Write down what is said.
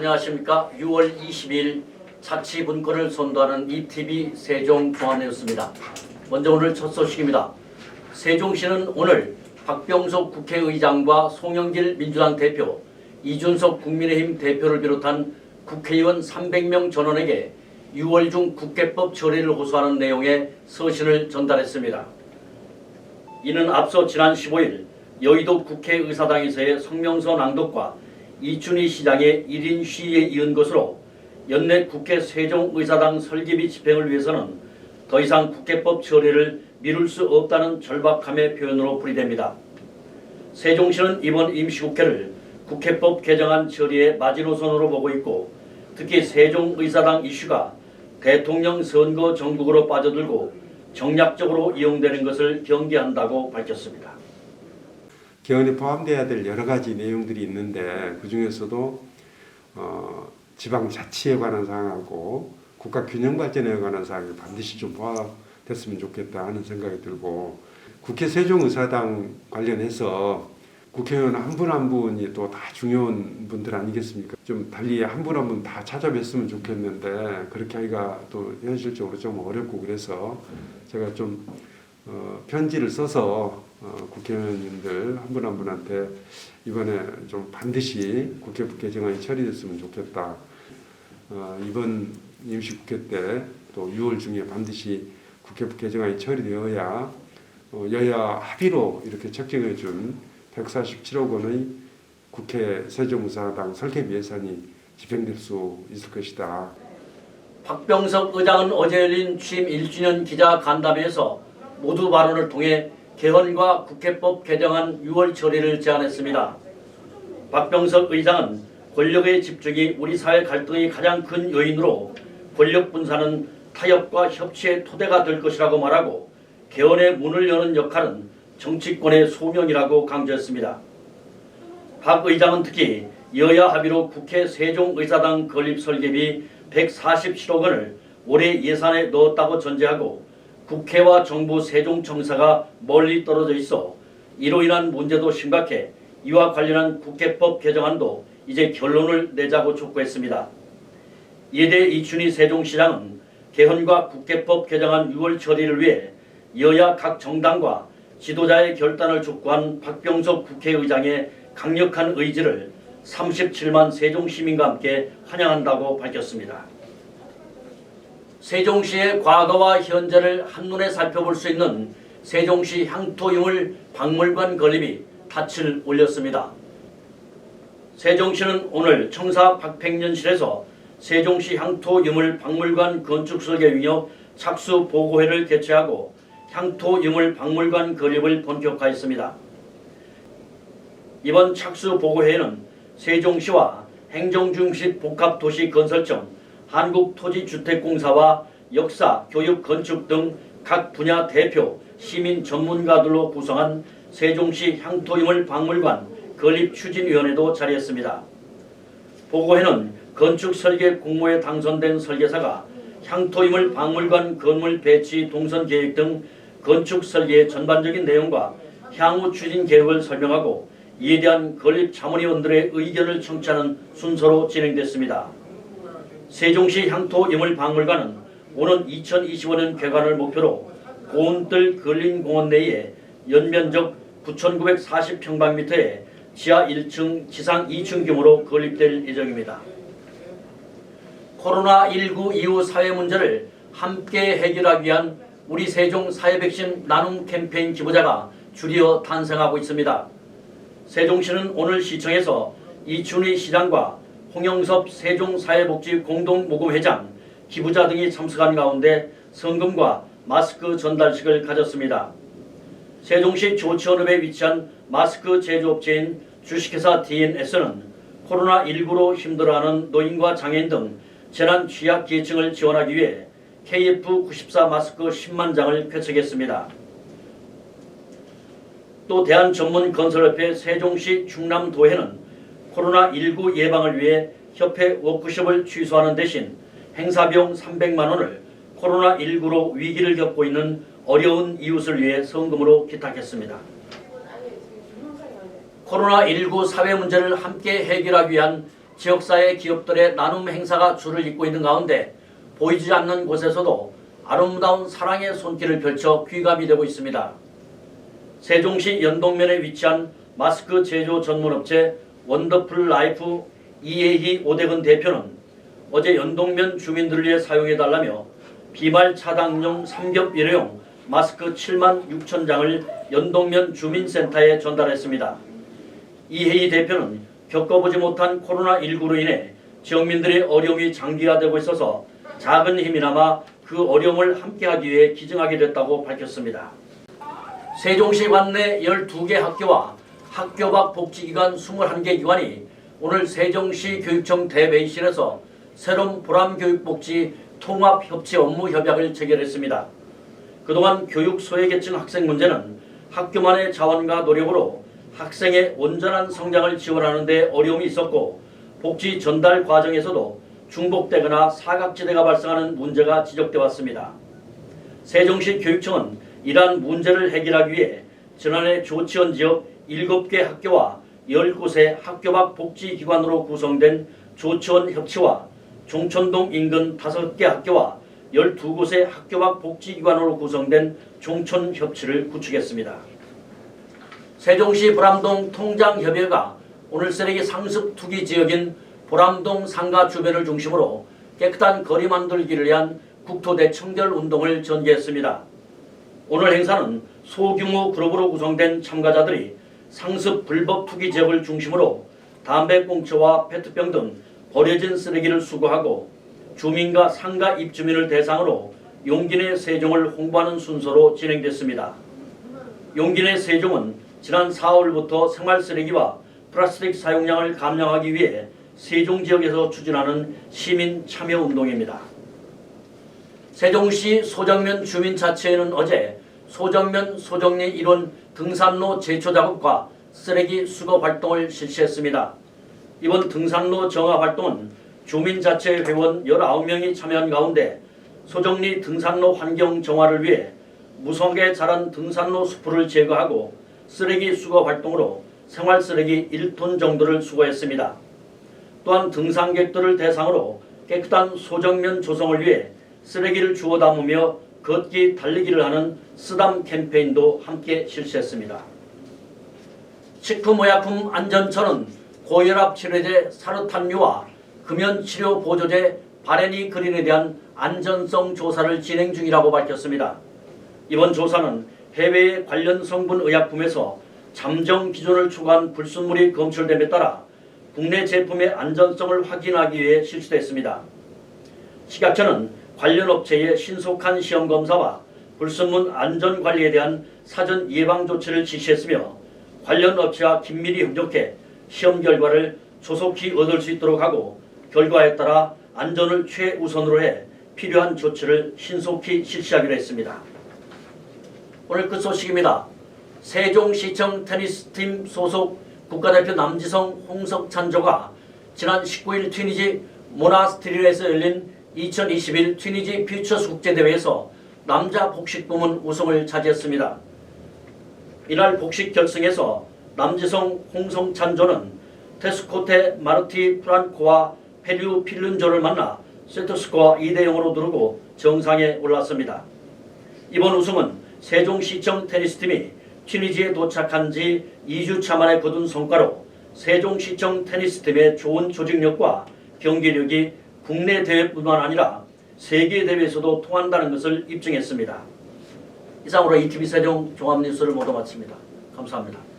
안녕하십니까. 6월 20일 자치분권을 선도하는 ETV 세종중앙뉴스입니다. 먼저 오늘 첫 소식입니다. 세종시는 오늘 박병석 국회의장과 송영길 민주당 대표, 이준석 국민의힘 대표를 비롯한 국회의원 300명 전원에게 6월 중 국회법 처리를 호소하는 내용의 서신을 전달했습니다. 이는 앞서 지난 15일 여의도 국회의사당에서의 성명서 낭독과 이춘희 시장의 1인 시위에 이은 것으로 연내 국회 세종의사당 설계비 집행을 위해서는 더 이상 국회법 처리를 미룰 수 없다는 절박함의 표현으로 풀이됩니다. 세종시는 이번 임시국회를 국회법 개정안 처리의 마지노선으로 보고 있고, 특히 세종의사당 이슈가 대통령 선거 정국으로 빠져들고 정략적으로 이용되는 것을 경계한다고 밝혔습니다. 개헌에 포함되어야 될 여러 가지 내용들이 있는데, 그 중에서도 지방자치에 관한 사항하고 국가균형발전에 관한 사항이 반드시 좀 포함됐으면 좋겠다 하는 생각이 들고, 국회 세종의사당 관련해서 국회의원 한 분 한 분이 또 다 중요한 분들 아니겠습니까? 좀 달리 한 분 한 분 다 찾아뵀으면 좋겠는데 그렇게 하기가 또 현실적으로 좀 어렵고, 그래서 제가 좀 편지를 써서 국회의원님들 한 분 한 분한테 이번에 좀 반드시 국회법 개정안이 처리됐으면 좋겠다. 이번 임시국회 때 또 6월 중에 반드시 국회법 개정안이 처리되어야 여야 합의로 이렇게 책정해 준 147억 원의 국회 세종의사당 설계비 예산이 집행될 수 있을 것이다. 박병석 의장은 어제 열린 취임 1주년 기자 간담회에서 모두 발언을 통해 개헌과 국회법 개정안 6월 처리를 제안했습니다. 박병석 의장은 권력의 집중이 우리 사회 갈등의 가장 큰 요인으로 권력 분산은 타협과 협치의 토대가 될 것이라고 말하고, 개헌의 문을 여는 역할은 정치권의 소명이라고 강조했습니다. 박 의장은 특히 여야 합의로 국회 세종의사당 건립 설계비 147억 원을 올해 예산에 넣었다고 전제하고, 국회와 정부 세종청사가 멀리 떨어져 있어 이로 인한 문제도 심각해 이와 관련한 국회법 개정안도 이제 결론을 내자고 촉구했습니다. 이에 대해 이춘희 세종시장은 개헌과 국회법 개정안 6월 처리를 위해 여야 각 정당과 지도자의 결단을 촉구한 박병석 국회의장의 강력한 의지를 37만 세종시민과 함께 환영한다고 밝혔습니다. 세종시의 과거와 현재를 한눈에 살펴볼 수 있는 세종시 향토유물 박물관 건립이 닻을 올렸습니다. 세종시는 오늘 청사 박팽년실에서 세종시 향토유물 박물관 건축 설계 위력 착수 보고회를 개최하고 향토유물 박물관 건립을 본격화했습니다. 이번 착수 보고회에는 세종시와 행정중심 복합도시건설청, 한국토지주택공사와 역사, 교육, 건축 등 각 분야 대표, 시민 전문가들로 구성한 세종시 향토유물 박물관 건립추진위원회도 자리했습니다. 보고회는 건축설계 공모에 당선된 설계사가 향토유물 박물관 건물 배치 동선 계획 등 건축 설계의 전반적인 내용과 향후 추진 계획을 설명하고, 이에 대한 건립 자문위원들의 의견을 청취하는 순서로 진행됐습니다. 세종시 향토유물 박물관은 오는 2025년 개관을 목표로 고운뜰 근린공원 내에 연면적 9,940평방미터의 지하 1층, 지상 2층 규모로 건립될 예정입니다. 코로나19 이후 사회 문제를 함께 해결하기 위한 우리 세종 사회백신 나눔 캠페인 기부자가 줄이어 탄생하고 있습니다. 세종시는 오늘 시청에서 이춘희 시장과 홍영섭 세종사회복지 공동모금회장, 기부자 등이 참석한 가운데 성금과 마스크 전달식을 가졌습니다. 세종시 조치원읍에 위치한 마스크 제조업체인 주식회사 DNS는 코로나19로 힘들어하는 노인과 장애인 등 재난 취약계층을 지원하기 위해 KF94 마스크 10만 장을 쾌척했습니다. 또 대한전문건설협회 세종시 충남도회는 코로나19 예방을 위해 협회 워크숍을 취소하는 대신 행사비용 300만 원을 코로나19로 위기를 겪고 있는 어려운 이웃을 위해 성금으로 기탁했습니다. 코로나19 사회 문제를 함께 해결하기 위한 지역사회 기업들의 나눔 행사가 줄을 잇고 있는 가운데 보이지 않는 곳에서도 아름다운 사랑의 손길을 펼쳐 귀감이 되고 있습니다. 세종시 연동면에 위치한 마스크 제조 전문업체 원더풀 라이프 이혜희 오대근 대표는 어제 연동면 주민들을 위해 사용해달라며 비말 차단용 삼겹 일회용 마스크 7만 6천 장을 연동면 주민센터에 전달했습니다. 이혜희 대표는 겪어보지 못한 코로나19로 인해 지역민들의 어려움이 장기화되고 있어서 작은 힘이나마 그 어려움을 함께하기 위해 기증하게 됐다고 밝혔습니다. 세종시 관내 12개 학교와 학교 밖 복지기관 21개 기관이 오늘 세종시 교육청 대회의실에서 새로운 보람교육복지 통합협치 업무 협약을 체결했습니다. 그동안 교육 소외계층 학생 문제는 학교만의 자원과 노력으로 학생의 온전한 성장을 지원하는 데 어려움이 있었고 복지 전달 과정에서도 중복되거나 사각지대가 발생하는 문제가 지적돼 왔습니다. 세종시 교육청은 이러한 문제를 해결하기 위해 지난해 조치원 지역 7개 학교와 19세 학교 밖 복지기관으로 구성된 조치원 협치와 종천동 인근 5개 학교와 12곳의 학교 밖 복지기관으로 구성된 종촌협치를 구축했습니다. 세종시 보람동 통장협의회가 오늘 쓰레기 상습 투기 지역인 보람동 상가 주변을 중심으로 깨끗한 거리 만들기를 위한 국토대 청결 운동을 전개했습니다. 오늘 행사는 소규모 그룹으로 구성된 참가자들이 상습 불법 투기 지역을 중심으로 담배꽁초와 페트병 등 버려진 쓰레기를 수거하고 주민과 상가 입주민을 대상으로 용기 내 세종을 홍보하는 순서로 진행됐습니다. 용기 내 세종은 지난 4월부터 생활쓰레기와 플라스틱 사용량을 감량하기 위해 세종 지역에서 추진하는 시민 참여 운동입니다. 세종시 소정면 주민자치회는 어제 소정면 소정리 일원 등산로 제초 작업과 쓰레기 수거 활동을 실시했습니다. 이번 등산로 정화 활동은 주민자치회 회원 19명이 참여한 가운데 소정리 등산로 환경 정화를 위해 무성하게 자란 등산로 수풀을 제거하고 쓰레기 수거 활동으로 생활쓰레기 1톤 정도를 수거했습니다. 또한 등산객들을 대상으로 깨끗한 소정면 조성을 위해 쓰레기를 주워 담으며 걷기 달리기를 하는 쓰담 캠페인도 함께 실시했습니다. 식품의약품 안전처는 고혈압 치료제 사르탄유와 금연치료 보조제 바레니그린에 대한 안전성 조사를 진행 중이라고 밝혔습니다. 이번 조사는 해외의 관련 성분 의약품에서 잠정 기준을 초과한 불순물이 검출됨에 따라 국내 제품의 안전성을 확인하기 위해 실시됐습니다. 식약처는 관련 업체의 신속한 시험 검사와 불순물 안전 관리에 대한 사전 예방 조치를 지시했으며 관련 업체와 긴밀히 협력해 시험 결과를 조속히 얻을 수 있도록 하고 결과에 따라 안전을 최우선으로 해 필요한 조치를 신속히 실시하기로 했습니다. 오늘 끝 소식입니다. 세종시청 테니스팀 소속 국가대표 남지성 홍석찬조가 지난 19일 튀니지 모나스트리에서 열린 2021 튀니지 퓨처스 국제대회에서 남자 복식 부문 우승을 차지했습니다. 이날 복식 결승에서 남지성 홍석찬조는 테스코테 마르티 프란코와 페류 필룬조를 만나 세트스코어 2대0으로 누르고 정상에 올랐습니다. 이번 우승은 세종시청 테니스팀이 튀니지에 도착한 지 2주차 만에 거둔 성과로 세종시청 테니스팀의 좋은 조직력과 경기력이 국내 대회뿐만 아니라 세계 대회에서도 통한다는 것을 입증했습니다. 이상으로 ETV 세종 종합뉴스를 모두 마칩니다. 감사합니다.